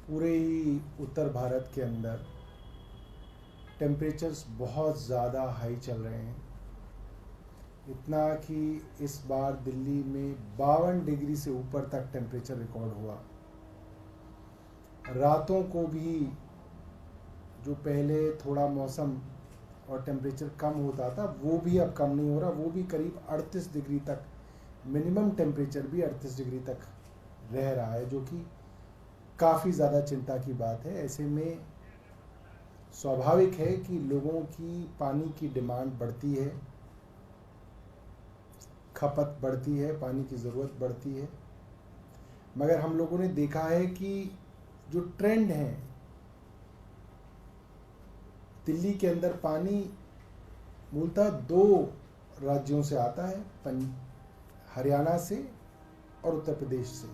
पूरे ही उत्तर भारत के अंदर टेम्परेचर्स बहुत ज़्यादा हाई चल रहे हैं। इतना कि इस बार दिल्ली में 52 डिग्री से ऊपर तक टेम्परेचर रिकॉर्ड हुआ। रातों को भी जो पहले थोड़ा मौसम और टेम्परेचर कम होता था वो भी अब कम नहीं हो रहा, वो भी करीब 38 डिग्री तक, मिनिमम टेम्परेचर भी 38 डिग्री तक रह रहा है, जो कि काफ़ी ज़्यादा चिंता की बात है। ऐसे में स्वाभाविक है कि लोगों की पानी की डिमांड बढ़ती है, खपत बढ़ती है, पानी की ज़रूरत बढ़ती है। मगर हम लोगों ने देखा है कि जो ट्रेंड है, दिल्ली के अंदर पानी मूलतः 2 राज्यों से आता है, हरियाणा से और उत्तर प्रदेश से,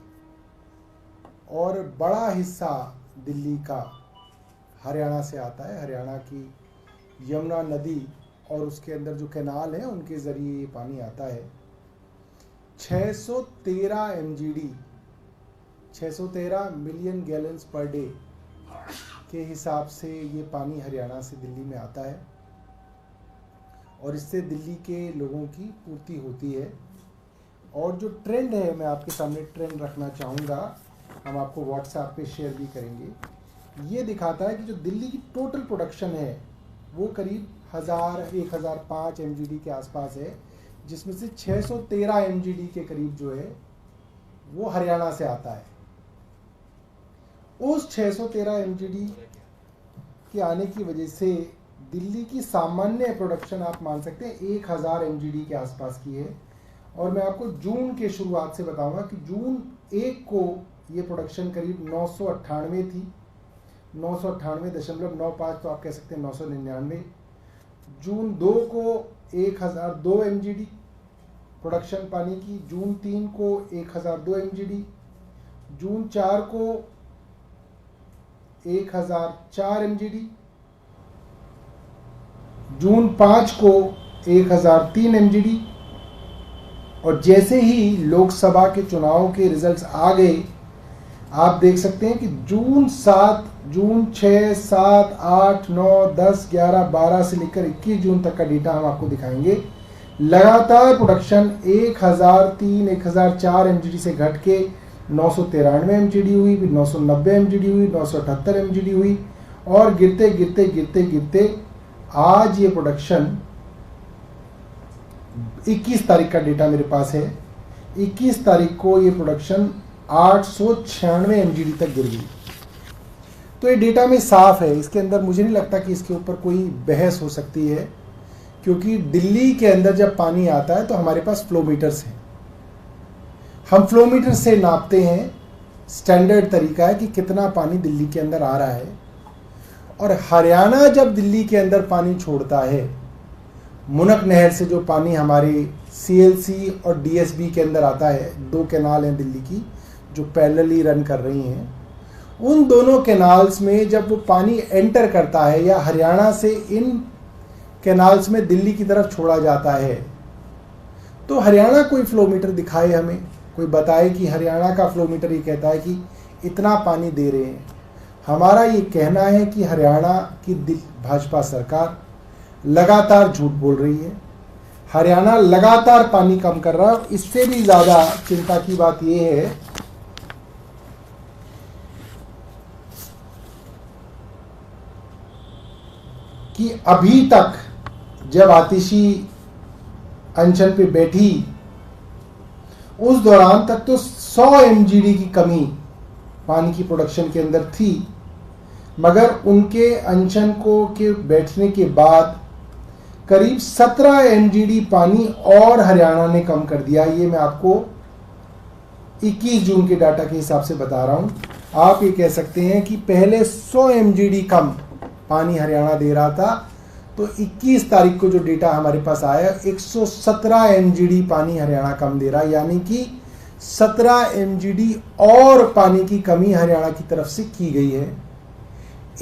और बड़ा हिस्सा दिल्ली का हरियाणा से आता है। हरियाणा की यमुना नदी और उसके अंदर जो कैनाल है उनके ज़रिए ये पानी आता है। 613 MGD, 613 million gallons per day के हिसाब से ये पानी हरियाणा से दिल्ली में आता है और इससे दिल्ली के लोगों की पूर्ति होती है। और जो ट्रेंड है, मैं आपके सामने ट्रेंड रखना चाहूँगा, हम आपको व्हाट्सएप पे शेयर भी करेंगे। ये दिखाता है कि जो दिल्ली की टोटल प्रोडक्शन है वो करीब 1005 MGD के आसपास है, जिसमें से 613 MGD के करीब जो है वो हरियाणा से आता है। उस 613 MGD के आने की वजह से दिल्ली की सामान्य प्रोडक्शन आप मान सकते हैं 1000 MGD के आसपास की है। और मैं आपको जून के शुरुआत से बताऊंगा कि जून 1 को ये प्रोडक्शन करीब 998 थी, 998.95, तो आप कह सकते हैं 999। जून 2 को 1002 MGD प्रोडक्शन पानी की, जून 3 को 1002 MGD, जून 4 को 1004 MGD, जून 5 को 1003 MGD। और जैसे ही लोकसभा के चुनाव के रिजल्ट्स आ गए, आप देख सकते हैं कि जून 7, जून 6, 7, 8, 9, 10, 11, 12 से लेकर 21 जून तक का डेटा हम आपको दिखाएंगे। लगातार प्रोडक्शन 1003, 1004 MGD से घट के 993 MGD हुई, फिर 990 MGD हुई, 978 MGD हुई, और गिरते गिरते गिरते गिरते आज ये प्रोडक्शन 21 तारीख का डेटा मेरे पास है। 21 तारीख को ये प्रोडक्शन 896 MGD तक गिर गई। तो ये डेटा में साफ है, इसके अंदर मुझे नहीं लगता कि इसके ऊपर कोई बहस हो सकती है, क्योंकि दिल्ली के अंदर जब पानी आता है तो हमारे पास फ्लोमीटर्स हैं। हम फ्लोमीटर से नापते हैं, स्टैंडर्ड तरीका है कि कितना पानी दिल्ली के अंदर आ रहा है। और हरियाणा जब दिल्ली के अंदर पानी छोड़ता है, मुनक नहर से जो पानी हमारे CLC और DSB के अंदर आता है, 2 कैनाल हैं दिल्ली की जो पैरेलली रन कर रही हैं, उन दोनों कैनाल्स में जब वो पानी एंटर करता है या हरियाणा से इन कैनाल्स में दिल्ली की तरफ छोड़ा जाता है, तो हरियाणा कोई फ्लोमीटर दिखाए, हमें कोई बताए कि हरियाणा का फ्लोमीटर ये कहता है कि इतना पानी दे रहे हैं। हमारा ये कहना है कि हरियाणा की भाजपा सरकार लगातार झूठ बोल रही है। हरियाणा लगातार पानी कम कर रहा है। इससे भी ज़्यादा चिंता की बात यह है कि अभी तक जब आतिशी अनशन पे बैठी, उस दौरान तक तो 100 MGD की कमी पानी की प्रोडक्शन के अंदर थी, मगर उनके अनशन को के बैठने के बाद करीब 17 MGD पानी और हरियाणा ने कम कर दिया। ये मैं आपको 21 जून के डाटा के हिसाब से बता रहा हूं। आप ये कह सकते हैं कि पहले 100 MGD कम पानी हरियाणा दे रहा था, तो 21 तारीख को जो डेटा हमारे पास आया 117 MGD पानी हरियाणा कम दे रहा है, यानी कि 17 MGD और पानी की कमी हरियाणा की तरफ से की गई है।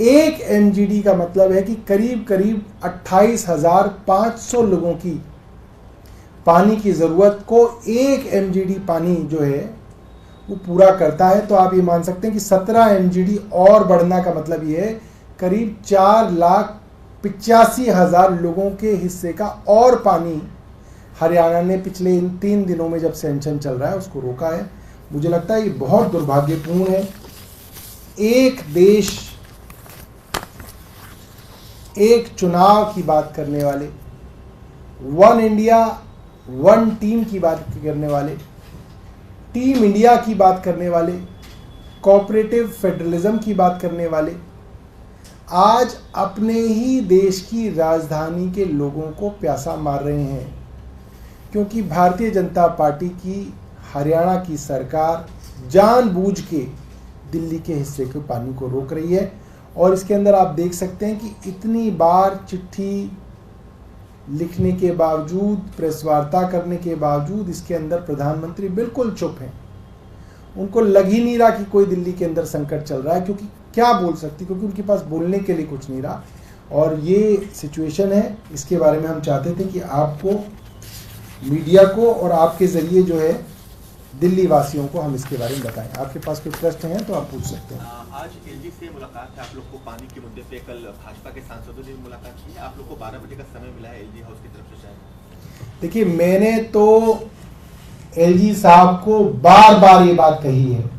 1 MGD का मतलब है कि करीब करीब 28,500 लोगों की पानी की ज़रूरत को 1 MGD पानी जो है वो पूरा करता है, तो आप ये मान सकते हैं कि 17 MGD और बढ़ना का मतलब ये है करीब 4,85,000 लोगों के हिस्से का और पानी हरियाणा ने पिछले इन 3 दिनों में जब सैंक्शन चल रहा है उसको रोका है। मुझे लगता है ये बहुत दुर्भाग्यपूर्ण है। एक देश, एक चुनाव की बात करने वाले, वन इंडिया वन टीम की बात करने वाले, टीम इंडिया की बात करने वाले, कोऑपरेटिव फेडरलिज्म की बात करने वाले आज अपने ही देश की राजधानी के लोगों को प्यासा मार रहे हैं, क्योंकि भारतीय जनता पार्टी की हरियाणा की सरकार जानबूझ के दिल्ली के हिस्से के पानी को रोक रही है। और इसके अंदर आप देख सकते हैं कि इतनी बार चिट्ठी लिखने के बावजूद, प्रेस वार्ता करने के बावजूद इसके अंदर प्रधानमंत्री बिल्कुल चुप हैं। उनको लग ही नहीं रहा कि कोई दिल्ली के अंदर संकट चल रहा है, क्योंकि क्या बोल सकती, क्योंकि उनके पास बोलने के लिए कुछ नहीं रहा। और ये सिचुएशन है, इसके बारे में हम चाहते थे कि आपको, मीडिया को और आपके ज़रिए जो है दिल्ली वासियों को हम इसके बारे में बताएं। आपके पास कोई प्रश्न है तो आप पूछ सकते हैं। आज एलजी से मुलाकात है आप लोग को पानी के मुद्दे पे। कल भाजपा के सांसदों ने मुलाकात की है, आप लोग को 12 बजे का समय मिला है एलजी हाउस की तरफ से शायद। देखिए, मैंने तो एलजी साहब को बार बार ये बात कही है।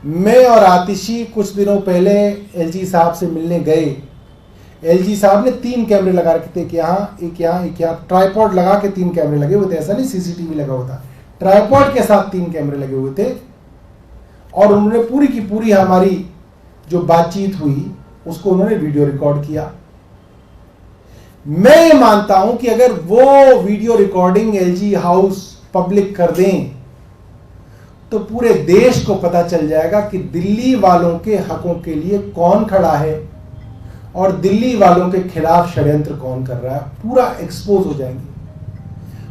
मैं और आतिशी कुछ दिनों पहले एलजी साहब से मिलने गए। एलजी साहब ने 3 कैमरे लगा रखे थे, एक यहाँ ट्राइपॉड लगा के 3 कैमरे लगे हुए थे, ऐसा नहीं सीसीटीवी लगा हुआ था, ट्राइपॉड के साथ 3 कैमरे लगे हुए थे। और उन्होंने पूरी की पूरी हमारी जो बातचीत हुई उसको उन्होंने वीडियो रिकॉर्ड किया। मैं ये मानता हूं कि अगर वो video recording LG house public कर दें तो पूरे देश को पता चल जाएगा कि दिल्ली वालों के हकों के लिए कौन खड़ा है और दिल्ली वालों के खिलाफ षड्यंत्र कौन कर रहा है, पूरा एक्सपोज हो जाएंगे।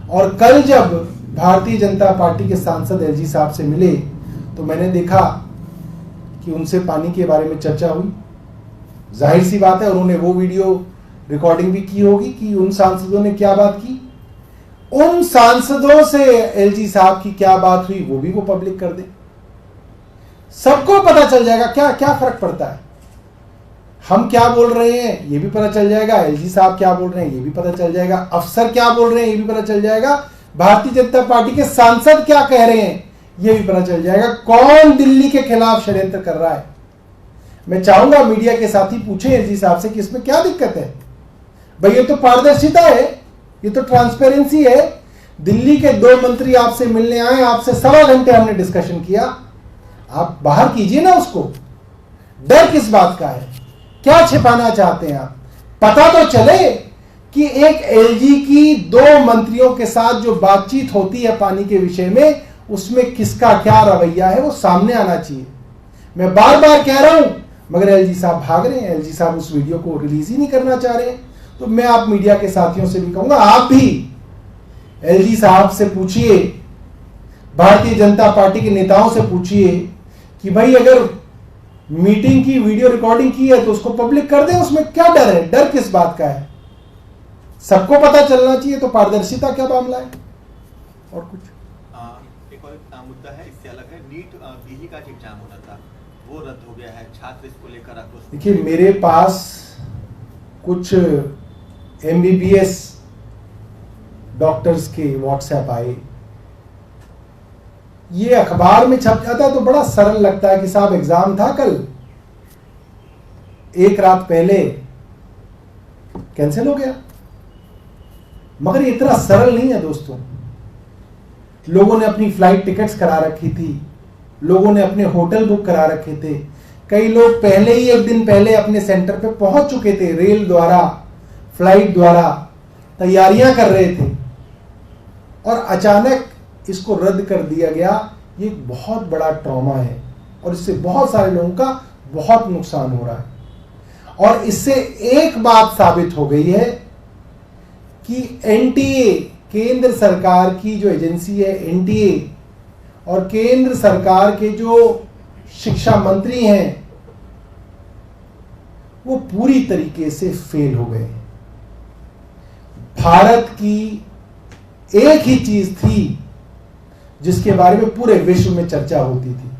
और कल जब भारतीय जनता पार्टी के सांसद एलजी साहब से मिले तो मैंने देखा कि उनसे पानी के बारे में चर्चा हुई। जाहिर सी बात है उन्होंने वो वीडियो रिकॉर्डिंग भी की होगी कि उन सांसदों ने क्या बात की। उन सांसदों से एलजी साहब की क्या बात हुई वो भी वो पब्लिक कर दे, सबको पता चल जाएगा। क्या क्या फर्क पड़ता है, हम क्या बोल रहे हैं ये भी पता चल जाएगा, एलजी साहब क्या बोल रहे हैं ये भी पता चल जाएगा, अफसर क्या बोल रहे हैं ये भी पता चल जाएगा, भारतीय जनता पार्टी के सांसद क्या कह रहे हैं ये भी पता चल जाएगा, कौन दिल्ली के खिलाफ षड्यंत्र कर रहा है। मैं चाहूंगा मीडिया के साथी पूछें एलजी साहब से कि इसमें क्या दिक्कत है। भाई ये तो पारदर्शिता है, ये तो ट्रांसपेरेंसी है। दिल्ली के 2 मंत्री आपसे मिलने आए, आपसे 1.25 घंटे हमने डिस्कशन किया, आप बाहर कीजिए ना उसको। डर किस बात का है, क्या छिपाना चाहते हैं आप। पता तो चले कि एक एलजी की 2 मंत्रियों के साथ जो बातचीत होती है पानी के विषय में, उसमें किसका क्या रवैया है वो सामने आना चाहिए। मैं बार बार कह रहा हूं मगर एलजी साहब भाग रहे हैं, एलजी साहब उस वीडियो को रिलीज ही नहीं करना चाह रहे। तो मैं आप मीडिया के साथियों से भी कहूंगा, आप भी एलजी साहब से पूछिए, भारतीय जनता पार्टी के नेताओं से पूछिए कि भाई अगर मीटिंग की वीडियो रिकॉर्डिंग की है तो उसको पब्लिक कर दें, उसमें क्या डर है, डर किस बात का है। सबको पता चलना चाहिए, तो पारदर्शिता क्या मामला है। और कुछ एक और मुद्दा है, इससे अलग है, नीट पीजी का एग्जाम होना था वो रद्द हो गया है, छात्र इसको लेकर आक्रोश। देखिए, मेरे पास कुछ एमबीबीएस डॉक्टर्स के व्हाट्सएप आए। ये अखबार में छप जाता है तो बड़ा सरल लगता है कि साहब एग्जाम था कल, एक रात पहले कैंसिल हो गया, मगर ये इतना सरल नहीं है दोस्तों। लोगों ने अपनी फ्लाइट टिकट्स करा रखी थी, लोगों ने अपने होटल बुक करा रखे थे, कई लोग पहले ही 1 दिन पहले अपने सेंटर पे पहुंच चुके थे, रेल द्वारा, फ्लाइट द्वारा तैयारियां कर रहे थे, और अचानक इसको रद्द कर दिया गया। ये एक बहुत बड़ा ट्रॉमा है और इससे बहुत सारे लोगों का बहुत नुकसान हो रहा है। और इससे एक बात साबित हो गई है कि एनटीए, केंद्र सरकार की जो एजेंसी है एनटीए, और केंद्र सरकार के जो शिक्षा मंत्री हैं वो पूरी तरीके से फेल हो गए। भारत की एक ही चीज थी जिसके बारे में पूरे विश्व में चर्चा होती थी।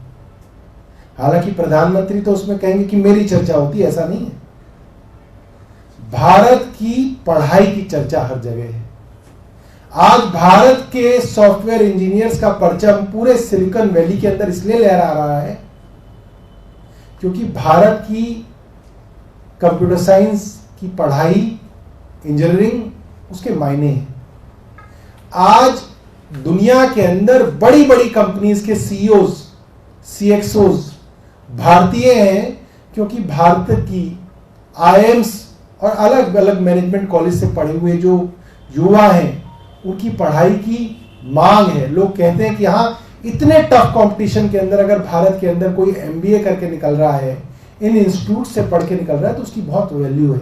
हालांकि प्रधानमंत्री तो उसमें कहेंगे कि मेरी चर्चा होती है, ऐसा नहीं है। भारत की पढ़ाई की चर्चा हर जगह है। आज भारत के सॉफ्टवेयर इंजीनियर्स का परचम पूरे सिलिकॉन वैली के अंदर इसलिए लहरा रहा है क्योंकि भारत की कंप्यूटर साइंस की पढ़ाई, इंजीनियरिंग, उसके मायने हैं। आज दुनिया के अंदर बड़ी बड़ी कंपनीज के सीईओज, सीएक्सओज भारतीय हैं क्योंकि भारत की आईआईएम्स और अलग अलग मैनेजमेंट कॉलेज से पढ़े हुए जो युवा हैं उनकी पढ़ाई की मांग है। लोग कहते हैं कि हाँ, इतने टफ कंपटीशन के अंदर अगर भारत के अंदर कोई एमबीए करके निकल रहा है, इन इंस्टीट्यूट से पढ़ के निकल रहा है, तो उसकी बहुत वैल्यू है।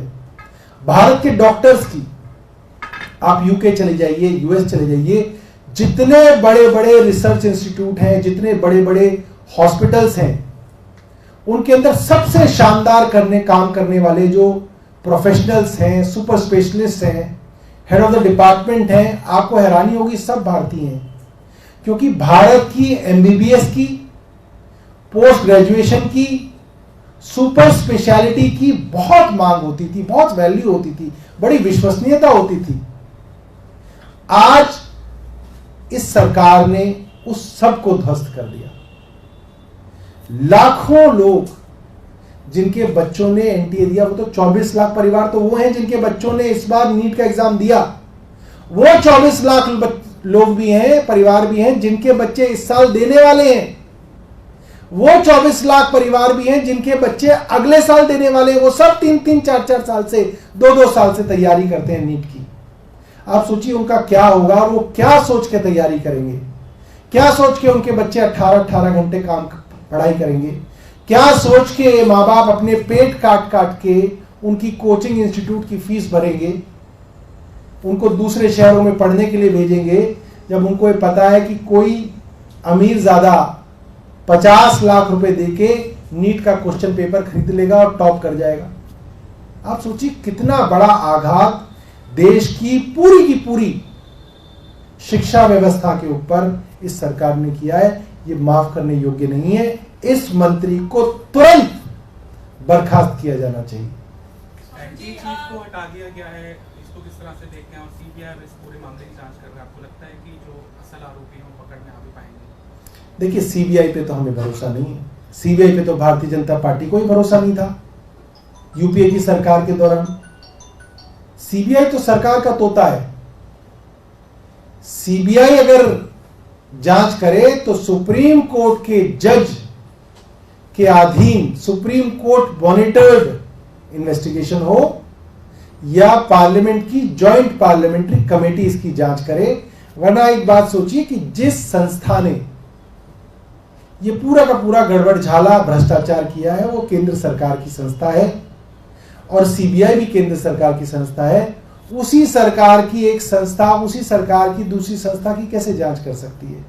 भारत के डॉक्टर्स की, आप यूके चले जाइए, यूएस चले जाइए, जितने बड़े बड़े रिसर्च इंस्टीट्यूट हैं, जितने बड़े बड़े हॉस्पिटल्स हैं, उनके अंदर सबसे शानदार काम करने वाले जो प्रोफेशनल्स हैं, सुपर स्पेशलिस्ट हैं, हेड ऑफ द डिपार्टमेंट हैं, आपको हैरानी होगी, सब भारतीय हैं। क्योंकि भारत की एमबीबीएस की, पोस्ट ग्रेजुएशन की, सुपर स्पेशलिटी की बहुत मांग होती थी, बहुत वैल्यू होती थी, बड़ी विश्वसनीयता होती थी। आज इस सरकार ने उस सब को ध्वस्त कर दिया। लाखों लोग जिनके बच्चों ने एनटीए दिया, वो तो 24 लाख परिवार तो वो हैं जिनके बच्चों ने इस बार नीट का एग्जाम दिया। वो 24 लाख लोग भी हैं, परिवार भी हैं जिनके बच्चे इस साल देने वाले हैं। वो 24 लाख परिवार भी हैं जिनके बच्चे अगले साल देने वाले हैं। वो सब 3-3, 4-4 साल से, 2-2 साल से तैयारी करते हैं नीट की। आप सोचिए उनका क्या होगा, और वो क्या सोच के तैयारी करेंगे, क्या सोच के उनके बच्चे 18-18 घंटे पढ़ाई करेंगे, क्या सोच के माँ बाप अपने पेट काट काट के उनकी कोचिंग इंस्टीट्यूट की फीस भरेंगे, उनको दूसरे शहरों में पढ़ने के लिए भेजेंगे, जब उनको ये पता है कि कोई अमीर ज्यादा 50 लाख रुपए देके नीट का क्वेश्चन पेपर खरीद लेगा और टॉप कर जाएगा। आप सोचिए कितना बड़ा आघात देश की पूरी शिक्षा व्यवस्था के ऊपर इस सरकार ने किया है। ये माफ करने योग्य नहीं है। इस मंत्री को तुरंत बर्खास्त किया जाना चाहिए। चीफ को हटा दिया गया है, इसको किस तरह से देखते हैं, और सीबीआई इस पूरे मामले की जांच कर रहा है। आपको लगता है कि जो असल आरोपी हैं वो पकड़ में आ भी पाएंगे? देखिए, सीबीआई पे तो हमें भरोसा नहीं है। सीबीआई पे तो भारतीय जनता पार्टी को ही भरोसा नहीं था यूपीए की सरकार के दौरान। सीबीआई तो सरकार का तोता है। सीबीआई अगर जांच करे तो सुप्रीम कोर्ट के जज के अधीन सुप्रीम कोर्ट मॉनिटर्ड इन्वेस्टिगेशन हो, या पार्लियामेंट की जॉइंट पार्लियामेंट्री कमेटी इसकी जांच करे। वरना एक बात सोचिए कि जिस संस्था ने ये पूरा का पूरा गड़बड़झाला भ्रष्टाचार किया है वो केंद्र सरकार की संस्था है, और सीबीआई भी केंद्र सरकार की संस्था है। उसी सरकार की एक संस्था उसी सरकार की दूसरी संस्था की कैसे जांच कर सकती है?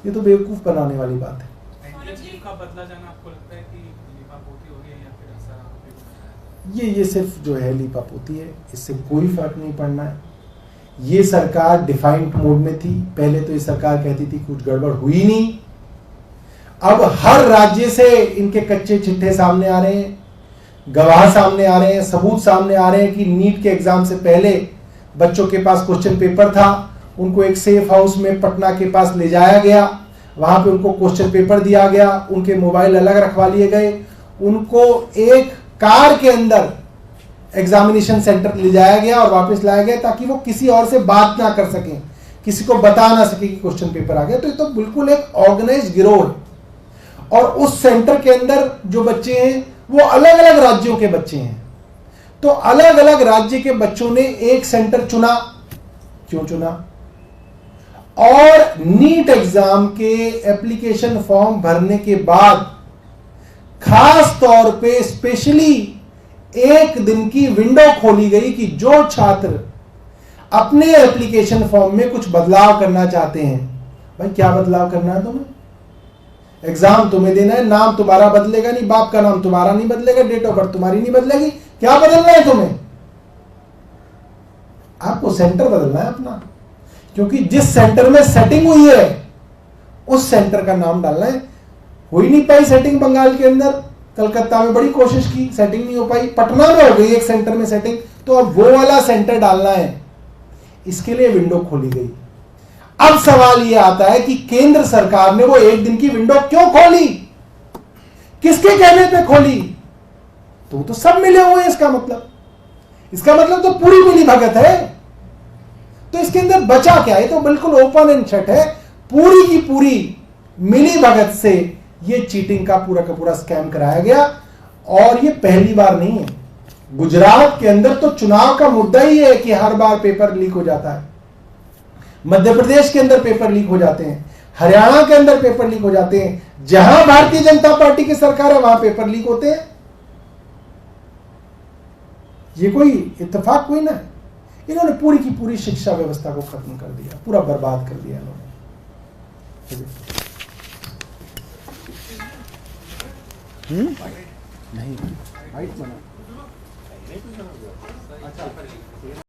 ये तो बेवकूफ बनाने वाली बात है। का बदला जाना आपको लगता है कि लीपापोती हो रही है या फिर ऐसा? ये सिर्फ जो है लीपापोती है, इससे कोई फर्क नहीं पड़ना है। ये सरकार डिफाइंड मोड में थी। पहले तो ये सरकार कहती थी कुछ गड़बड़ हुई नहीं। अब हर राज्य से इनके कच्चे चिट्ठे सामने आ रहे हैं, गवाह सामने आ रहे हैं, सबूत सामने आ रहे हैं कि नीट के एग्जाम से पहले बच्चों के पास क्वेश्चन पेपर था, उनको एक सेफ हाउस में पटना के पास ले जाया गया, वहां पे उनको क्वेश्चन पेपर दिया गया, उनके मोबाइल अलग रखवा लिए गए, उनको एक कार के अंदर एग्जामिनेशन सेंटर ले जाया गया और वापस लाया गया ताकि वो किसी और से बात ना कर सकें, किसी को बता ना सके कि क्वेश्चन पेपर आ गया। तो ये तो बिल्कुल एक ऑर्गेनाइज्ड गिरोह है। और उस सेंटर के अंदर जो बच्चे हैं वो अलग अलग राज्यों के बच्चे हैं। तो अलग अलग राज्य के बच्चों ने एक सेंटर चुना। क्यों चुना? और नीट एग्जाम के एप्लीकेशन फॉर्म भरने के बाद खास तौर पे स्पेशली एक दिन की विंडो खोली गई कि जो छात्र अपने एप्लीकेशन फॉर्म में कुछ बदलाव करना चाहते हैं, भाई क्या बदलाव करना है तुम्हें? एग्जाम तुम्हें देना है, नाम तुम्हारा बदलेगा नहीं, बाप का नाम तुम्हारा नहीं बदलेगा, डेट ऑफ बर्थ तुम्हारी नहीं बदलेगी, क्या बदलना है तुम्हें? आपको सेंटर बदलना है अपना। क्योंकि जिस सेंटर में सेटिंग हुई है उस सेंटर का नाम डालना है। हो ही नहीं पाई सेटिंग बंगाल के अंदर, कलकत्ता में बड़ी कोशिश की, सेटिंग नहीं हो पाई, पटना में हो गई एक सेंटर में सेटिंग, तो अब वो वाला सेंटर डालना है। इसके लिए विंडो खोली गई। अब सवाल यह आता है कि केंद्र सरकार ने वो एक दिन की विंडो क्यों खोली, किसके कहने पे खोली? तो सब मिले हुए हैं, इसका मतलब तो पूरी मिली भगत है। तो इसके अंदर बचा क्या है? तो बिल्कुल ओपन एंड शट है, पूरी की पूरी मिली भगत से ये चीटिंग का पूरा स्कैम कराया गया। और ये पहली बार नहीं है, गुजरात के अंदर तो चुनाव का मुद्दा ही है कि हर बार पेपर लीक हो जाता है, मध्य प्रदेश के अंदर पेपर लीक हो जाते हैं, हरियाणा के अंदर पेपर लीक हो जाते हैं, जहां भारतीय जनता पार्टी की सरकार है वहां पेपर लीक होते हैं। ये कोई इत्तेफाक कोई ना है। इन्होंने पूरी की पूरी शिक्षा व्यवस्था को खत्म कर दिया, पूरा बर्बाद कर दिया इन्होंने। नहीं, वाइट बना।